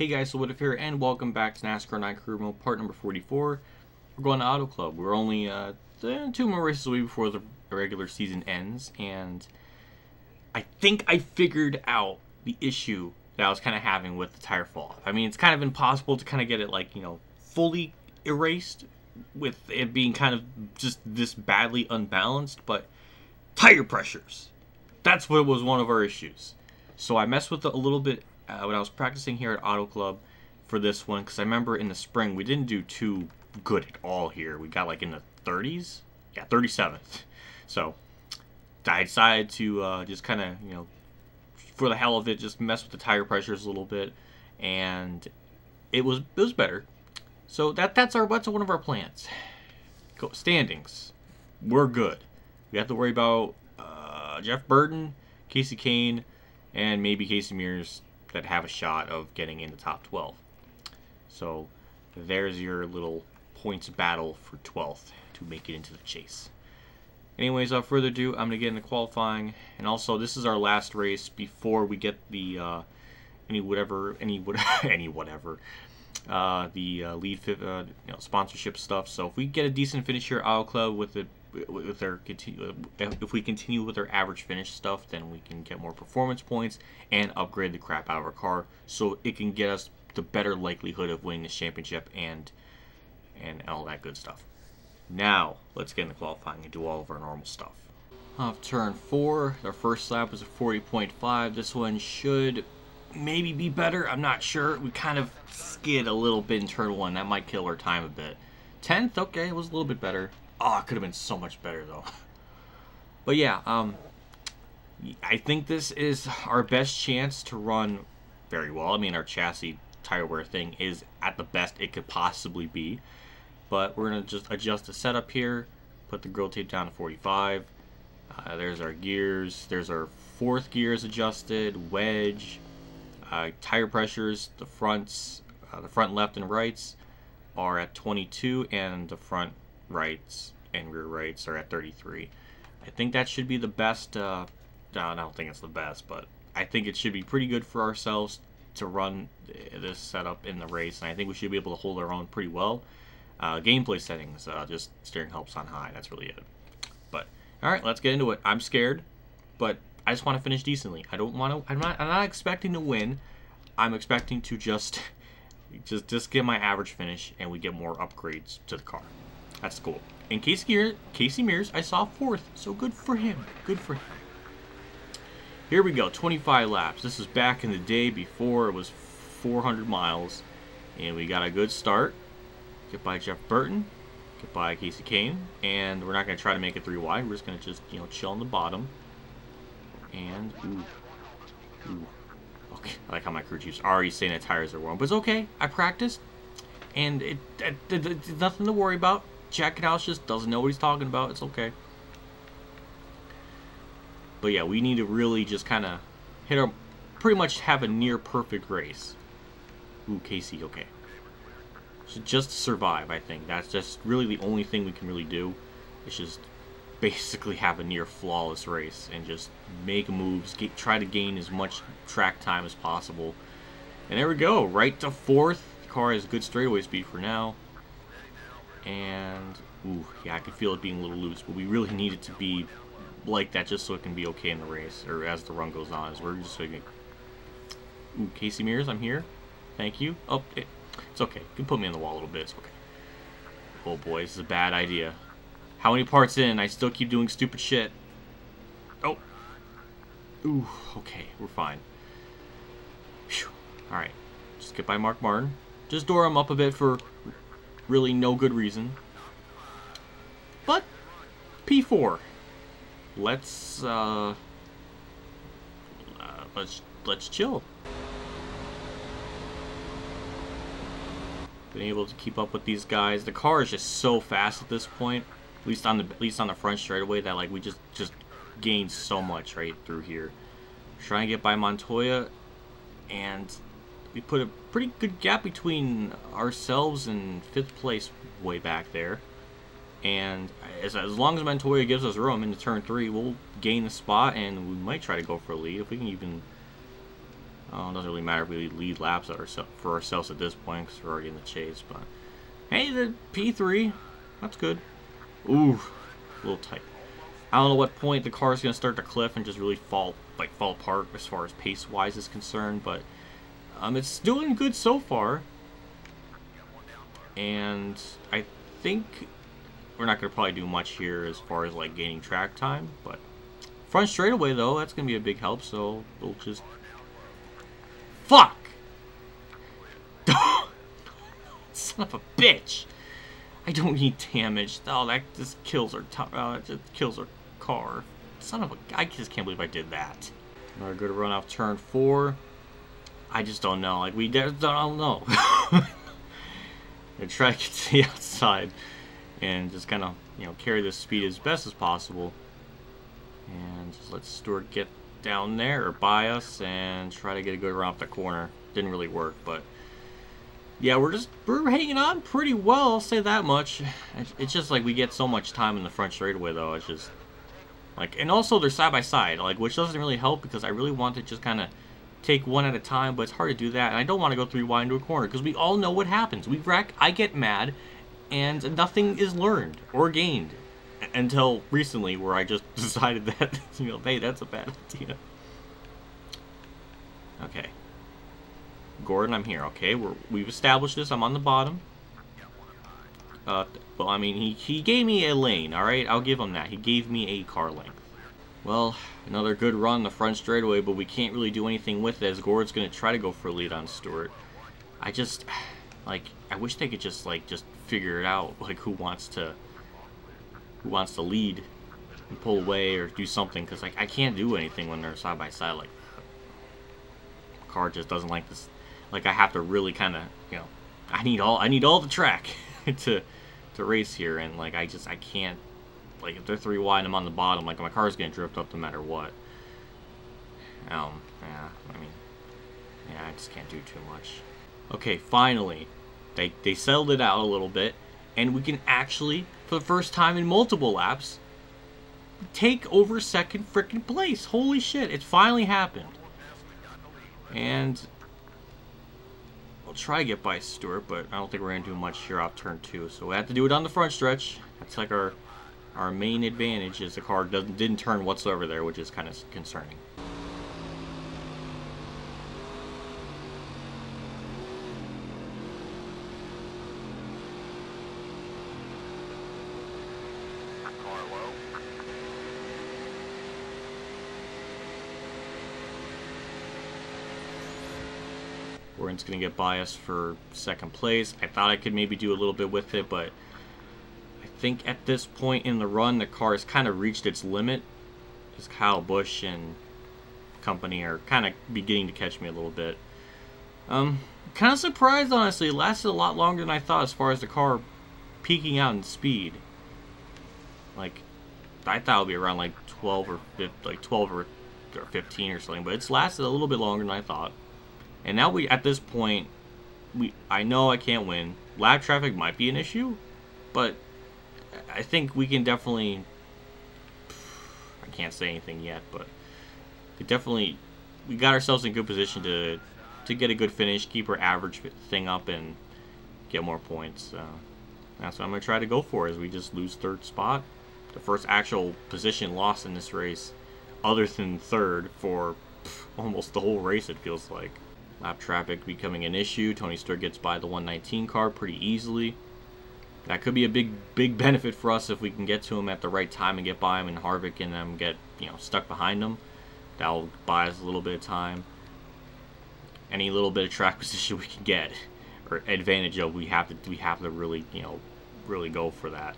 Hey guys, so WhatiFRacing here, and welcome back to NASCAR 9 Career Mode, part number 44. We're going to Auto Club. We're only 2 more races away before the regular season ends, and I think I figured out the issue that I was kind of having with the tire fall. I mean, it's kind of impossible to kind of get it, like, you know, fully erased with it being kind of just this badly unbalanced, but tire pressures. That's what was one of our issues. So I messed with it a little bit when I was practicing here at Auto Club for this one, because I remember in the spring we didn't do too good at all here. We got like in the 30s, yeah, 37th. So I decided to just kind of, you know, for the hell of it, just mess with the tire pressures a little bit, and it was better. So that's one of our plans. Standings, we're good. We have to worry about Jeff Burton, Kasey Kahne, and maybe Casey Mears that have a shot of getting in the top 12. So there's your little points battle for 12th to make it into the chase. Anyways, without further ado, I'm going to get into qualifying. And also, this is our last race before we get the any lead sponsorship stuff. So if we get a decent finish here at Auto Club with it, if we continue with our average finish stuff, then we can get more performance points and upgrade the crap out of our car, so it can get us the better likelihood of winning this championship and all that good stuff. Now let's get into qualifying and do all of our normal stuff. Off turn 4, our first lap was a 40.5. This one should maybe be better. I'm not sure. We kind of skid a little bit in turn 1. That might kill our time a bit. 10th, okay, it was a little bit better. Oh, it could have been so much better, though. But yeah, I think this is our best chance to run very well. I mean, our chassis tire wear thing is at the best it could possibly be. But we're going to just adjust the setup here, put the grill tape down to 45. There's our gears. There's our 4th gears adjusted, wedge, tire pressures. The front left and rights are at 22, and the front rights and rear rights are at 33. I think that should be the best. I don't think it's the best, but I think it should be pretty good for ourselves to run this setup in the race, and I think we should be able to hold our own pretty well. Gameplay settings, just steering helps on high. That's really it. But all right, let's get into it. I'm scared, but I just want to finish decently. I don't want to. I'm not expecting to win. I'm expecting to just get my average finish, and we get more upgrades to the car. That's cool. And Casey Mears, I saw 4th, so good for him. Good for him. Here we go, 25 laps. This is back in the day before it was 400 miles. And we got a good start. Get by Jeff Burton. Get by Kasey Kahne. And we're not going to try to make it 3 wide. We're just going to you know, chill on the bottom. And, ooh. Okay, I like how my crew chief's already saying that tires are warm. But it's okay. I practiced. And it's nothing to worry about. Jack House just doesn't know what he's talking about. It's okay. But yeah, we need to really just kind of pretty much have a near perfect race. Ooh, Casey, okay. So just survive, I think. That's just really the only thing we can really do. It's just basically have a near flawless race and just make moves, try to gain as much track time as possible. And there we go, right to 4th. The car has good straightaway speed for now. And, ooh, yeah, I could feel it being a little loose, but we really need it to be like that just so it can be okay in the race, or as the run goes on. As we're just like, ooh, Casey Mears, I'm here. Thank you. Oh, it's okay. You can put me on the wall a little bit. It's okay. Oh boy, this is a bad idea. How many parts in? I still keep doing stupid shit. Oh. Ooh, okay, we're fine. Phew. Alright, just get by Mark Martin. Just door him up a bit for really no good reason. But P4. Let's chill. Been able to keep up with these guys. The car is just so fast at this point. At least on the front straightaway, that like we just gained so much right through here. Trying to get by Montoya, and we put a pretty good gap between ourselves and 5th place way back there. And as long as Montoya gives us room into turn 3, we'll gain the spot, and we might try to go for a lead if we can even Oh, it doesn't really matter if we lead laps for ourselves at this point because we're already in the chase. But hey, the P3, that's good. Ooh, a little tight. I don't know what point the car is going to start to cliff and just really fall apart as far as pace-wise is concerned, but it's doing good so far. And I think we're not going to probably do much here as far as like gaining track time, but front straightaway though, that's going to be a big help, so we'll just... Fuck! Son of a bitch! I don't need damage. Oh, that just kills our car. Son of a... I just can't believe I did that. Another good run off turn 4. I just don't know. Like, we don't know. I try to get to the outside and just kind of, you know, carry this speed as best as possible. And just let Stewart get down there or by us and try to get a good run off the corner. Didn't really work, but yeah, we're hanging on pretty well, I'll say that much. It's just like we get so much time in the front straightaway though. It's just like, and also they're side by side, like, which doesn't really help because I really want to just kind of take one at a time, but it's hard to do that, and I don't want to go 3 wide into a corner because we all know what happens. We wreck, I get mad, and nothing is learned or gained until recently, where I just decided that, you know, hey, that's a bad idea. Okay, Gordon, I'm here. Okay, we've established this. I'm on the bottom. Well, I mean, he gave me a lane. All right, I'll give him that. He gave me a car length. Well, another good run in the front straightaway, but we can't really do anything with it as Gordon's going to try to go for a lead on Stewart. I just, like, I wish they could just figure it out, like, who wants to lead and pull away or do something, because, like, I can't do anything when they're side by side. Like, the car just doesn't like this. Like, I have to really kind of, you know, I need all the track to race here, and, like, I can't. Like, if they're 3 wide and I'm on the bottom, like, my car's gonna drift up no matter what. Yeah, I mean, yeah, I just can't do too much. Okay, finally, they settled it out a little bit, and we can actually, for the first time in multiple laps, take over second frickin' place. Holy shit, it finally happened. And I'll try to get by Stewart, but I don't think we're gonna do much here off turn 2, so we have to do it on the front stretch. That's like our main advantage, is the car didn't turn whatsoever there, which is kind of concerning. Gordon's going to get by us for second place. I thought I could maybe do a little bit with it, but I think at this point in the run, the car has kind of reached its limit. Because Kyle Busch and company are kind of beginning to catch me a little bit. Kind of surprised, honestly. It lasted a lot longer than I thought as far as the car peaking out in speed. Like, I thought it would be around like 12 or 15 or something, but it's lasted a little bit longer than I thought. And now at this point, I know I can't win. Lap traffic might be an issue, but I think we can definitely, I can't say anything yet, but we got ourselves in good position to get a good finish, keep our average thing up, and get more points. That's what I'm going to try to go for, is we just lose third spot. The first actual position lost in this race, other than third, for almost the whole race, it feels like. Lap traffic becoming an issue. Tony Stewart gets by the 119 car pretty easily. That could be a big benefit for us if we can get to him at the right time and get by him, and Harvick and them get, you know, stuck behind him. That'll buy us a little bit of time. Any little bit of track position we can get or advantage of, we have to really, you know, really go for that.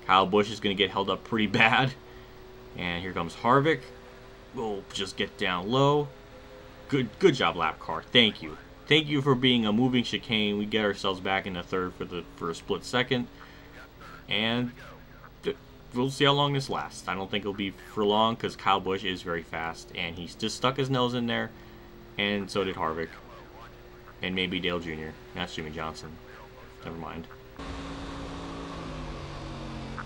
Kyle Busch is going to get held up pretty bad, and here comes Harvick. We'll just get down low. Good job, lap car. Thank you for being a moving chicane. We get ourselves back into third for a split second, and we'll see how long this lasts. I don't think it'll be for long, because Kyle Busch is very fast, and he's just stuck his nose in there, and so did Harvick, and maybe Dale Jr. That's Jimmy Johnson. Never mind.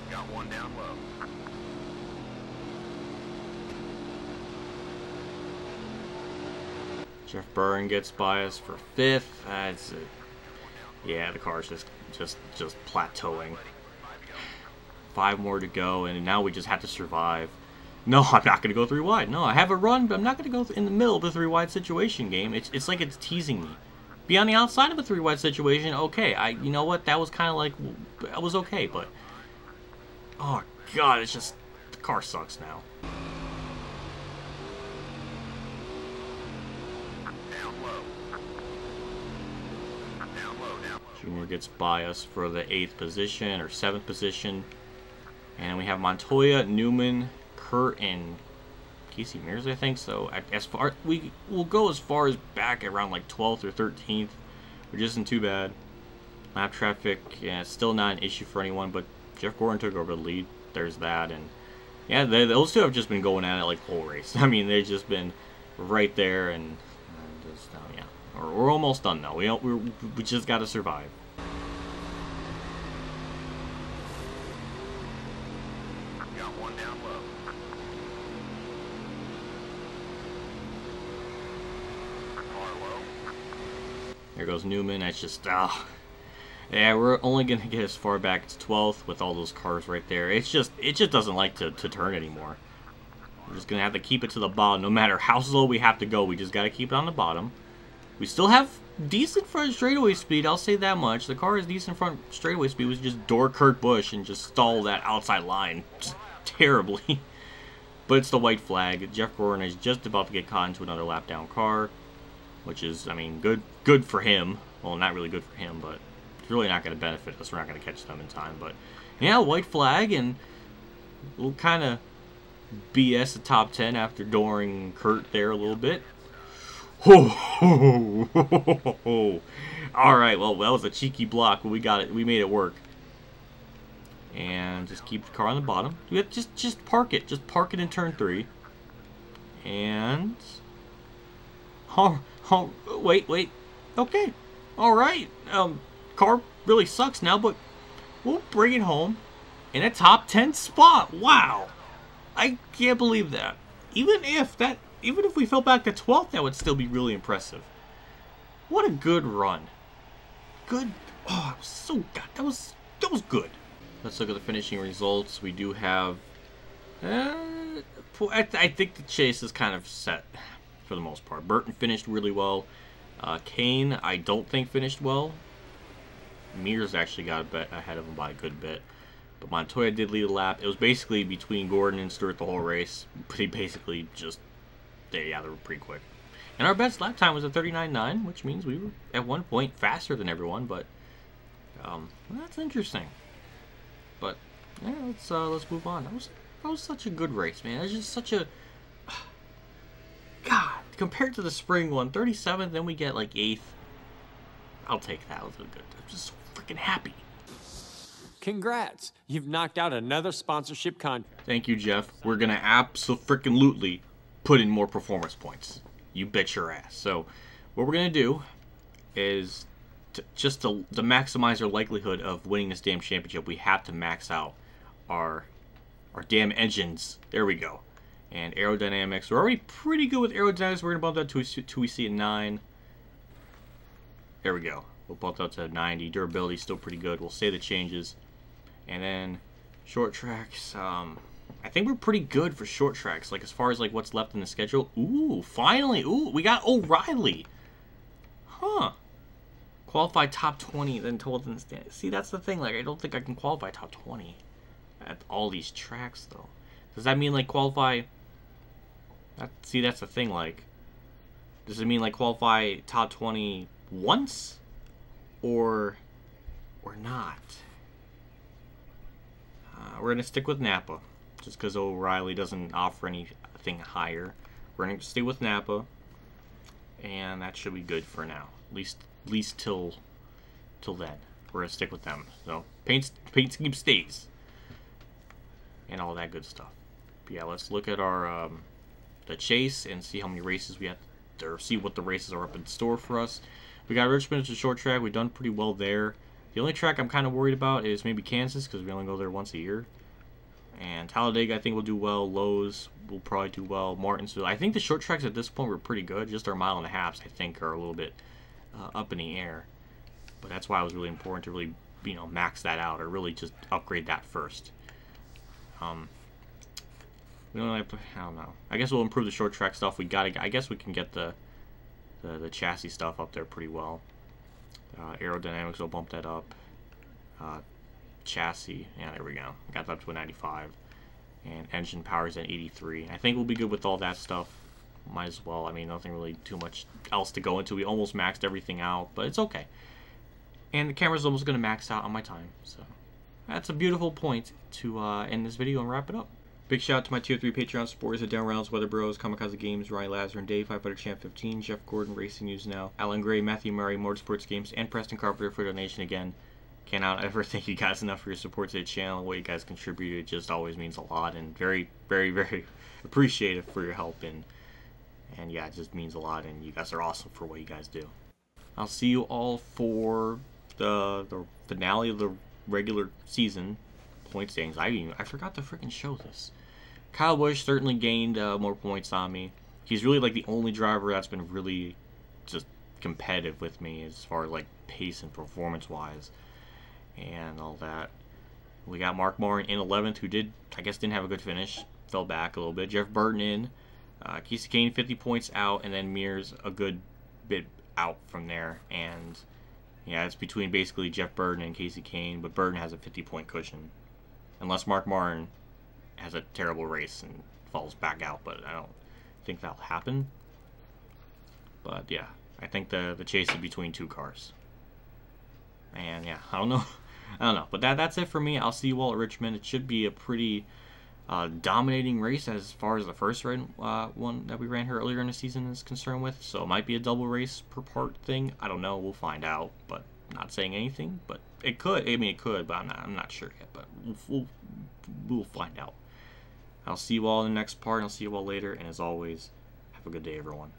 Got one down low. Jeff Burton gets by us for 5th. That's it. Yeah, the car's just plateauing. 5 more to go, and now we just have to survive. No, I'm not going to go 3 wide. No, I have a run, but I'm not going to go in the middle of a 3 wide situation game. It's like it's teasing me. Be on the outside of a 3 wide situation, okay. You know what? That was kind of like, I was okay, but oh god, it's just the car sucks now. Junior gets by us for the 8th position or 7th position, and we have Montoya, Newman, Kurt, and Casey Mears, I think. So as far we will go as far as back around like 12th or 13th, which isn't too bad. Lap traffic, yeah, it's still not an issue for anyone, but Jeff Gordon took over the lead. There's that, and yeah, those two have just been going at it like the whole race. I mean, they've just been right there, and just yeah, we're almost done though. We just got to survive. There goes Newman. That's just, yeah, we're only going to get as far back as 12th with all those cars right there. It just doesn't like to turn anymore. We're just going to have to keep it to the bottom. No matter how slow we have to go, we just got to keep it on the bottom. We still have decent front straightaway speed, I'll say that much. The car has decent front straightaway speed. We just door Kurt Busch and just stall that outside line just terribly. But it's the white flag. Jeff Gordon is just about to get caught into another lap down car, which is, I mean, good for him. Well, not really good for him, but it's really not going to benefit us. We're not going to catch them in time. But yeah, white flag, and we'll kind of BS the top 10 after dooring Kurt there a little bit. All right, well, that was a cheeky block, but we got it. We made it work. And just keep the car on the bottom. Just park it. Just park it in turn 3. And wait. Okay. Alright. Car really sucks now, but we'll bring it home in a top 10 spot. Wow. I can't believe that. Even if we fell back to 12th, that would still be really impressive. What a good run. Good. Oh, it was so good. That was good. Let's look at the finishing results. We do have I think the chase is kind of set for the most part. Burton finished really well. Kane, I don't think finished well. Mears actually got a bit ahead of him by a good bit. But Montoya did lead a lap. It was basically between Gordon and Stewart the whole race. But he basically just, they were pretty quick. And our best lap time was a 39.9, which means we were at one point faster than everyone. But that's interesting. But yeah, let's move on. That was such a good race, man. It was just such a God. Compared to the spring one, 37th, then we get like 8th. I'll take that. It was good. I'm just so freaking happy. Congrats! You've knocked out another sponsorship contract. Thank you, Jeff. We're gonna absolutely put in more performance points. You bet your ass. So, what we're gonna do is to maximize our likelihood of winning this damn championship, we have to max out our damn engines. There we go. And aerodynamics. We're already pretty good with aerodynamics. We're gonna bump that to 2EC at 9. There we go. We'll bump that to 90. Durability still pretty good. We'll say the changes. And then short tracks. I think we're pretty good for short tracks. Like as far as like what's left in the schedule. Ooh, finally. Ooh, we got O'Reilly. Huh. Qualified top 20, then told in the stand. See, that's the thing. Like I don't think I can qualify top 20 at all these tracks though. Does that mean like qualify? See, that's the thing. Like, does it mean like qualify top 20 once, or not? We're gonna stick with Napa, just because O'Reilly doesn't offer anything higher. We're gonna stay with Napa, and that should be good for now. At least till then. We're gonna stick with them. So paint scheme stays, and all that good stuff. But yeah, let's look at our the chase and see how many races we have, or see what the races are up in store for us. We got Richmond as a short track. We've done pretty well there. The only track I'm kind of worried about is maybe Kansas, because we only go there once a year. And Talladega, I think, will do well. Lowe's will probably do well. Martinsville. I think the short tracks at this point were pretty good. Just our 1.5 miles, I think, are a little bit up in the air. But that's why it was really important to really, you know, max that out or really just upgrade that first. We don't have to, I don't know. I guess we'll improve the short track stuff. I guess we can get the chassis stuff up there pretty well. Aerodynamics will bump that up. Chassis, yeah, there we go. Got that up to a 95. And engine power is at 83. I think we'll be good with all that stuff. Might as well. I mean, nothing really too much else to go into. We almost maxed everything out, but it's okay. And the camera's almost going to max out on my time. So that's a beautiful point to end this video and wrap it up. Big shout out to my Tier 3 Patreon supporters at Reynolds, Weather Bros, KamikazeGames, Ronnie Lazzarine, Dave, Firefighter Champ 15, Jeff Gordon, Racing News Now, Alan Gray, Matthew Murray, MotorsportsGames, and Preston Carpenter for donation again. Cannot ever thank you guys enough for your support to the channel. What you guys contribute, it just always means a lot, and very, very, very appreciative for your help. And yeah, it just means a lot, and you guys are awesome for what you guys do. I'll see you all for the finale of the regular season point standings. I forgot to freaking show this. Kyle Busch certainly gained more points on me. He's really like the only driver that's been really just competitive with me as far as like pace and performance wise and all that. We got Mark Martin in 11th, who didn't have a good finish, fell back a little bit. Jeff Burton in, Casey Kane 50 points out, and then Mears a good bit out from there. And yeah, it's between basically Jeff Burton and Casey Kane, but Burton has a 50-point cushion, unless Mark Martin has a terrible race and falls back out, but I don't think that'll happen. But yeah, I think the chase is between two cars. And yeah, I don't know. But that's it for me. I'll see you all at Richmond. It should be a pretty dominating race as far as the first one that we ran here earlier in the season is concerned with. So it might be a double race per part thing. I don't know. We'll find out. But I'm not saying anything. But it could. I mean, it could. But I'm not sure yet. But we'll find out. I'll see you all in the next part. I'll see you all later. And as always, have a good day, everyone.